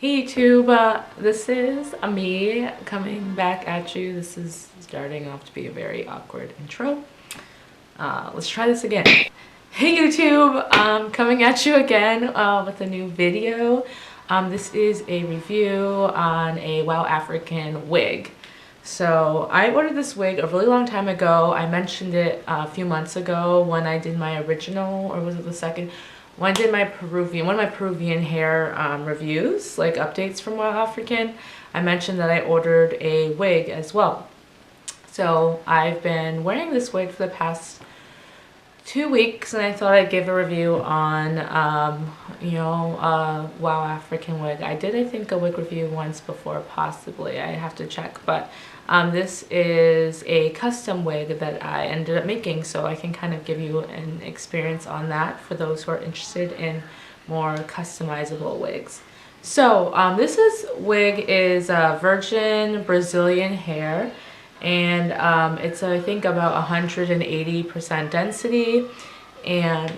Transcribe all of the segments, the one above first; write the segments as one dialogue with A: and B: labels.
A: Hey YouTube, this is me coming back at you. This is starting off to be a very awkward intro. Let's try this again. Hey YouTube, coming at you again with a new video. This is a review on a Wow African wig. So I ordered this wig a really long time ago. I mentioned it a few months ago when I did my original, or was it the second? When I did my one of my Peruvian hair reviews, like updates from Wild African, I mentioned that I ordered a wig as well. So I've been wearing this wig for the past 2 weeks, and I thought I'd give a review on, Wow African wig. I did, I think, a wig review once before, possibly. I have to check, but this is a custom wig that I ended up making, so I can kind of give you an experience on that for those who are interested in more customizable wigs. So this wig is virgin Brazilian hair, and it's I think about 180% density, and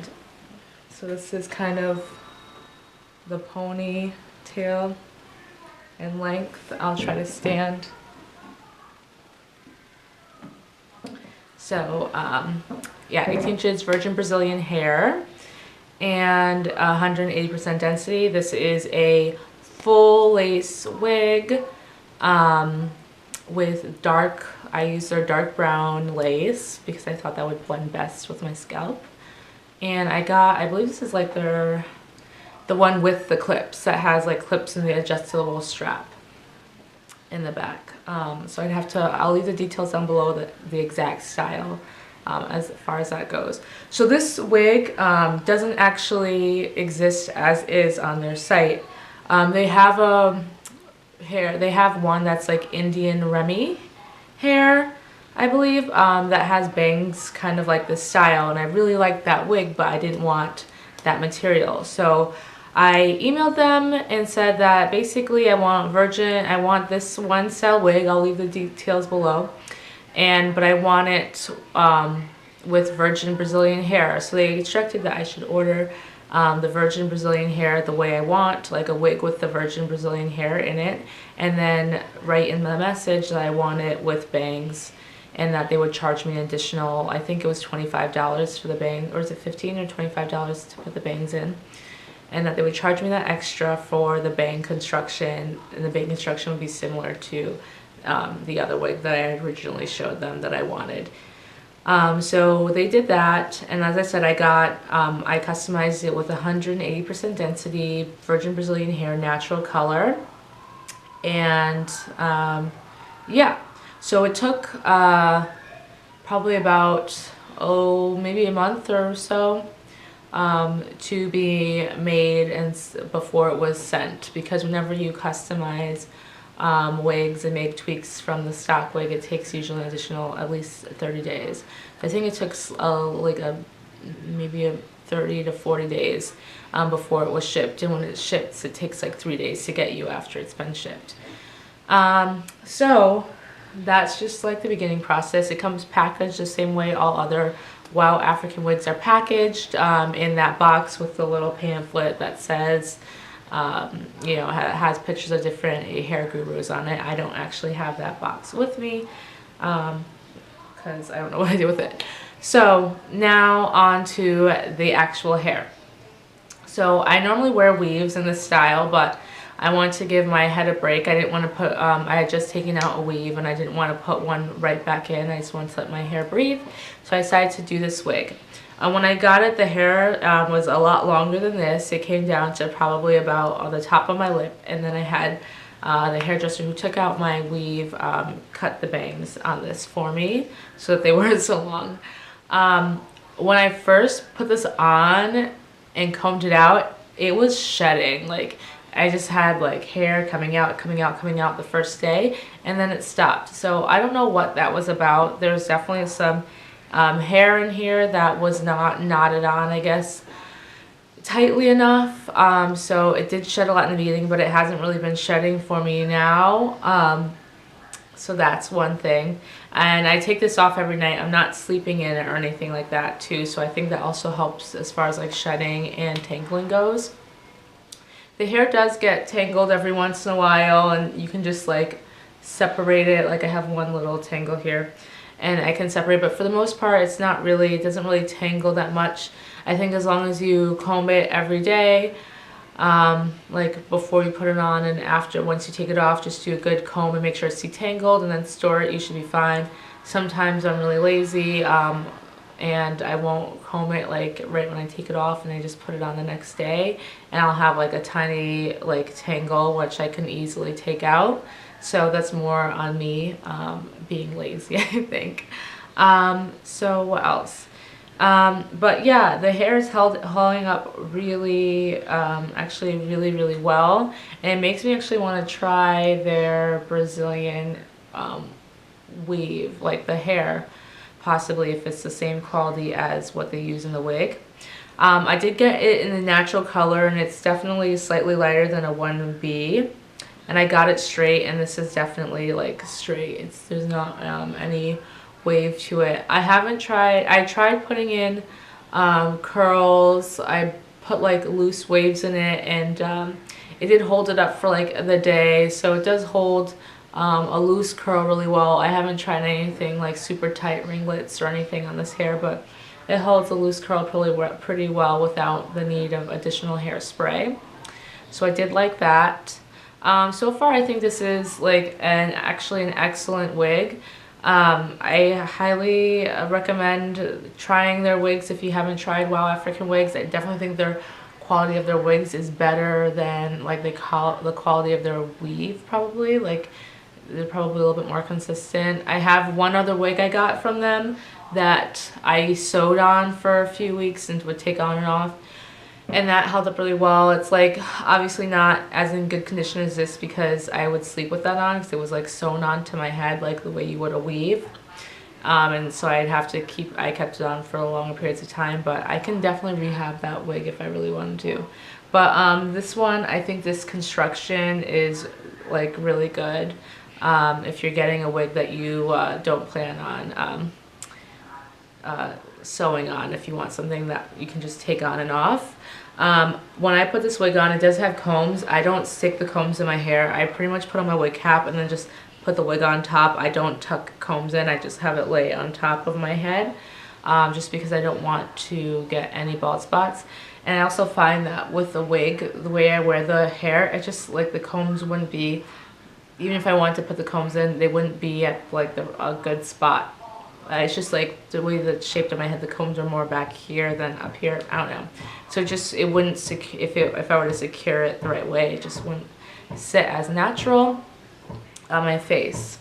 A: so this is kind of the ponytail and length. I'll try to stand. So yeah, 18 inches virgin Brazilian hair and 180% density. This is a full lace wig with dark, I used their dark brown lace because I thought that would blend best with my scalp. And I believe this is like the one with the clips that has like clips in the adjustable strap in the back. So I'll leave the details down below, the exact style as far as that goes. So this wig doesn't actually exist as is on their site. They have one that's like Indian Remy hair, I believe, that has bangs kind of like this style, and I really liked that wig, but I didn't want that material. So I emailed them and said that basically I want this one style wig. I'll leave the details below, but I want it with virgin Brazilian hair. So they instructed that I should order the virgin Brazilian hair the way I want, like a wig with the virgin Brazilian hair in it, and then write in the message that I want it with bangs, and that they would charge me an additional, I think it was $25 for the bang, or is it $15 or $25 to put the bangs in, and that they would charge me that extra for the bang construction, and the bang construction would be similar to the other wig that I originally showed them that I wanted. So they did that, and as I said, I customized it with 180% density, virgin Brazilian hair, natural color, and yeah, so it took probably about, maybe a month or so to be made and before it was sent, because whenever you customize wigs and make tweaks from the stock wig, it takes usually an additional at least 30 days. I think it took maybe 30 to 40 days before it was shipped, and when it ships, it takes like 3 days to get you after it's been shipped. So that's just like the beginning process. It comes packaged the same way all other Wow African wigs are packaged, in that box with the little pamphlet that says, has pictures of different hair gurus on it. I don't actually have that box with me because I don't know what I did with it. So now on to the actual hair. So I normally wear weaves in this style, but I wanted to give my head a break. I didn't want to put, I had just taken out a weave and I didn't want to put one right back in. I just wanted to let my hair breathe. So I decided to do this wig. When I got it, the hair was a lot longer than this. It came down to probably about on the top of my lip, and then I had the hairdresser who took out my weave cut the bangs on this for me so that they weren't so long. When I first put this on and combed it out, it was shedding. Like, I just had like hair coming out the first day, and then it stopped. So I don't know what that was about. There's definitely some hair in here that was not knotted on, I guess, tightly enough. So it did shed a lot in the beginning, but it hasn't really been shedding for me now. So that's one thing. And I take this off every night. I'm not sleeping in it or anything like that too. So I think that also helps as far as like shedding and tangling goes. The hair does get tangled every once in a while, and you can just like separate it. Like I have one little tangle here and I can separate, but for the most part it's not really, it doesn't really tangle that much. I think as long as you comb it every day, like before you put it on and after, once you take it off, just do a good comb and make sure it's detangled and then store it, you should be fine. Sometimes I'm really lazy, and I won't comb it like right when I take it off, and I just put it on the next day, and I'll have like a tiny like tangle which I can easily take out. So that's more on me being lazy, I think. So what else? But yeah, the hair is holding up really, actually really well, and it makes me actually want to try their Brazilian weave, like the hair, possibly if it's the same quality as what they use in the wig. I did get it in the natural color, and it's definitely slightly lighter than a 1B. And I got it straight, and this is definitely like straight. There's not any wave to it. I tried putting in curls. I put like loose waves in it, and it did hold it up for like the day. So it does hold a loose curl really well. I haven't tried anything like super tight ringlets or anything on this hair, but it holds a loose curl pretty well without the need of additional hairspray. So I did like that. So far I think this is like actually an excellent wig. I highly recommend trying their wigs if you haven't tried Wow African Wigs. I definitely think their quality of their wigs is better than like the quality of their weave, probably. Like they're probably a little bit more consistent. I have one other wig I got from them that I sewed on for a few weeks and would take on and off, and that held up really well. It's like obviously not as in good condition as this because I would sleep with that on because it was like sewn onto my head like the way you would a weave. And so I kept it on for longer periods of time, but I can definitely rehab that wig if I really wanted to. But this one, I think this construction is like really good if you're getting a wig that you don't plan on sewing on, if you want something that you can just take on and off. When I put this wig on, it does have combs. I don't stick the combs in my hair. I pretty much put on my wig cap and then just put the wig on top. I don't tuck combs in. I just have it lay on top of my head, just because I don't want to get any bald spots. And I also find that with the wig, the way I wear the hair, it just like the combs wouldn't be, even if I wanted to put the combs in, they wouldn't be at like a good spot. It's just like the way the shape of my head, the combs are more back here than up here. I don't know. So it wouldn't if I were to secure it the right way, it just wouldn't sit as natural on my face.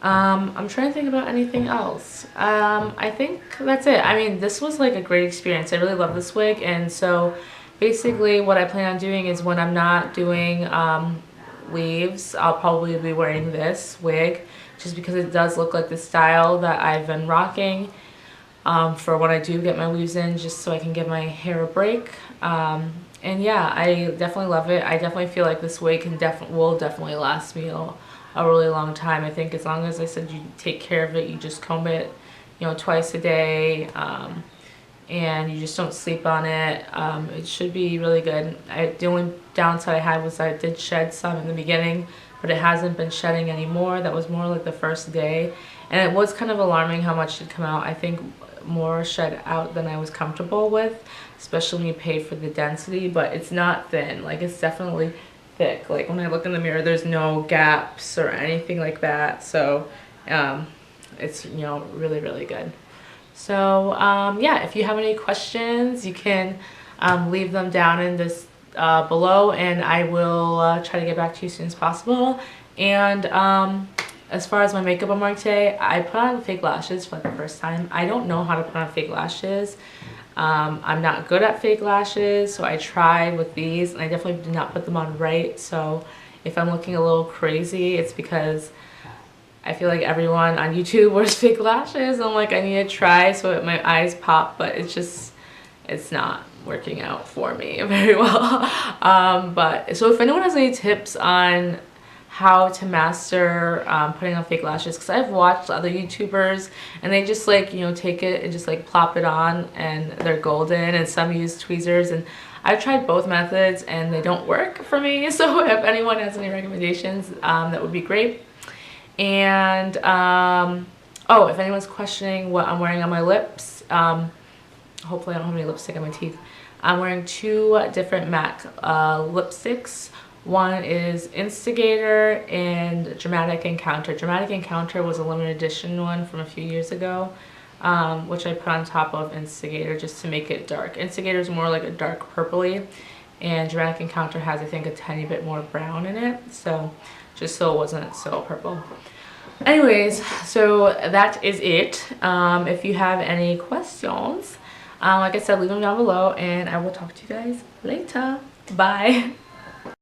A: I'm trying to think about anything else. I think that's it. I mean, this was like a great experience. I really love this wig, and so basically what I plan on doing is when I'm not doing weaves, I'll probably be wearing this wig just because it does look like the style that I've been rocking for when I do get my weaves in, just so I can give my hair a break. And yeah, I definitely love it. I definitely feel like this wig will definitely last me a really long time. I think as long as I said you take care of it, you just comb it, twice a day, and you just don't sleep on it. It should be really good. The only downside I had was I did shed some in the beginning, but it hasn't been shedding anymore. That was more like the first day, and it was kind of alarming how much had come out. I think more shed out than I was comfortable with, especially when you pay for the density, but it's not thin. Like it's definitely thick. Like when I look in the mirror, there's no gaps or anything like that. So it's really good. So yeah, if you have any questions, you can leave them down in this below, and I will try to get back to you as soon as possible. And as far as my makeup I'm wearing today, I put on fake lashes for the first time. I don't know how to put on fake lashes. I'm not good at fake lashes, so I tried with these, and I definitely did not put them on right. So if I'm looking a little crazy, it's because I feel like everyone on YouTube wears fake lashes. I'm like, I need to try so my eyes pop, but it's not working out for me very well. But so if anyone has any tips on how to master putting on fake lashes, because I've watched other YouTubers and they just like take it and just like plop it on and they're golden, and some use tweezers, and I've tried both methods and they don't work for me. So if anyone has any recommendations, that would be great. And oh, if anyone's questioning what I'm wearing on my lips, hopefully I don't have any lipstick on my teeth. I'm wearing 2 different MAC lipsticks. One is Instigator and Dramatic Encounter. Dramatic Encounter was a limited edition one from a few years ago, which I put on top of Instigator just to make it dark. Instigator is more like a dark purpley, and Dramatic Encounter has, I think, a tiny bit more brown in it, so just so it wasn't so purple. Anyways, so that is it. If you have any questions, like I said, leave them down below, and I will talk to you guys later. Bye.